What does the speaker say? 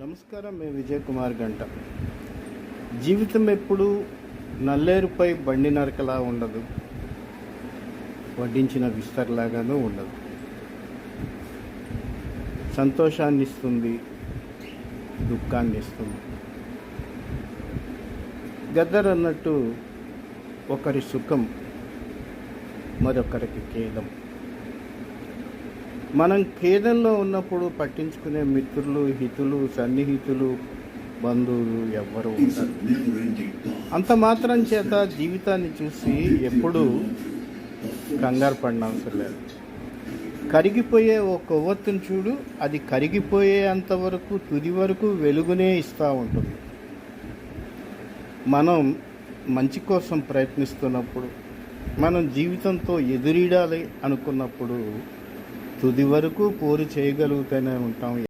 నమస్కారం. మేము విజయ్ కుమార్ గంట. జీవితం ఎప్పుడు నల్లేరుపై బండి నరకలా ఉండదు, వడ్డించిన విస్తరలాగానూ ఉండదు. సంతోషాన్ని ఇస్తుంది, దుఃఖాన్ని ఇస్తుంది. గద్దర్ అన్నట్టు ఒకరి సుఖం మరొకరికి ఖేదం. మనం ఖేదంలో ఉన్నప్పుడు పట్టించుకునే మిత్రులు, హితులు, సన్నిహితులు, బంధువులు ఎవ్వరూ ఉంటారు. అంత మాత్రం చేత జీవితాన్ని చూసి ఎప్పుడూ కంగారు పడినవసరం లేదు. కరిగిపోయే ఓ కొవ్వొత్తును చూడు, అది కరిగిపోయే అంతవరకు తుది వరకు వెలుగునే ఇస్తూ ఉంటుంది. మనం మంచి కోసం ప్రయత్నిస్తున్నప్పుడు, మనం జీవితంతో ఎదురీడాలి అనుకున్నప్పుడు తుది వరకు పోరు చేయగలుగుతూనే ఉంటాం.